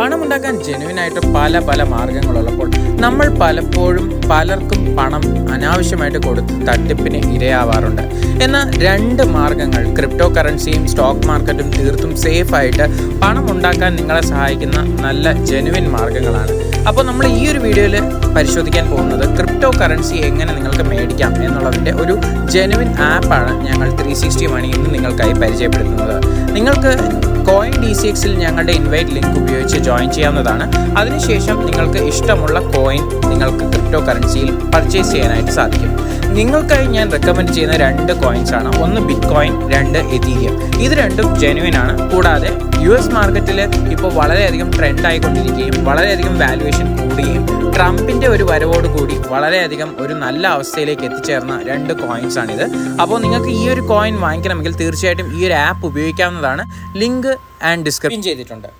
പണമുണ്ടാക്കാൻ ജെനുവിനായിട്ട് പല മാർഗങ്ങളുള്ളപ്പോൾ നമ്മൾ പലപ്പോഴും പലർക്കും പണം അനാവശ്യമായിട്ട് കൊടുത്ത് തട്ടിപ്പിന് ഇരയാവാറുണ്ട്. എന്നാൽ രണ്ട് മാർഗങ്ങൾ, ക്രിപ്റ്റോ കറൻസിയും സ്റ്റോക്ക് മാർക്കറ്റും തീർത്തും സേഫായിട്ട് പണം ഉണ്ടാക്കാൻ നിങ്ങളെ സഹായിക്കുന്ന നല്ല ജെനുവിൻ മാർഗങ്ങളാണ്. അപ്പോൾ നമ്മൾ ഈ ഒരു വീഡിയോയിൽ പരിശോധിക്കാൻ പോകുന്നത് ക്രിപ്റ്റോ കറൻസി എങ്ങനെ നിങ്ങൾക്ക് മേടിക്കാം എന്നുള്ളതിൻ്റെ ഒരു ജെനുവിൻ ആപ്പാണ് ഞങ്ങൾ 360 മണി ഇന്ന് നിങ്ങൾക്കായി പരിചയപ്പെടുത്തുന്നത്. നിങ്ങൾക്ക് കോയിൻ DCXൽ ഞങ്ങളുടെ ഇൻവൈറ്റ് ലിങ്ക് ഉപയോഗിച്ച് ജോയിൻ ചെയ്യാവുന്നതാണ്. അതിനുശേഷം നിങ്ങൾക്ക് ഇഷ്ടമുള്ള കോയിൻ നിങ്ങൾക്ക് ക്രിപ്റ്റോ കറൻസിയിൽ പർച്ചേസ് ചെയ്യാനായിട്ട് സാധിക്കും. നിങ്ങൾക്കായി ഞാൻ റെക്കമെൻഡ് ചെയ്യുന്ന രണ്ട് കോയിൻസ് ആണ്. ഒന്ന് ബിറ്റ് കോയിൻ, രണ്ട് എതീരിയം. ഇത് രണ്ടും ജെനുവിൻ ആണ്. കൂടാതെ US മാർക്കറ്റിൽ ഇപ്പോൾ വളരെയധികം ട്രെൻഡ് ആയിക്കൊണ്ടിരിക്കുകയും വളരെയധികം വാല്യുവേഷൻ കൂടുകയും ട്രംപിൻ്റെ ഒരു വരവോടുകൂടി വളരെയധികം ഒരു നല്ല അവസ്ഥയിലേക്ക് എത്തിച്ചേർന്ന രണ്ട് കോയിൻസ് ആണിത്. അപ്പോൾ നിങ്ങൾക്ക് ഈ ഒരു കോയിൻ വാങ്ങിക്കണമെങ്കിൽ തീർച്ചയായിട്ടും ഈ ഒരു ആപ്പ് ഉപയോഗിക്കാവുന്നതാണ്. ലിങ്ക് ഡിസ്ക്രിപ്ഷൻ ചെയ്തിട്ടുണ്ട്.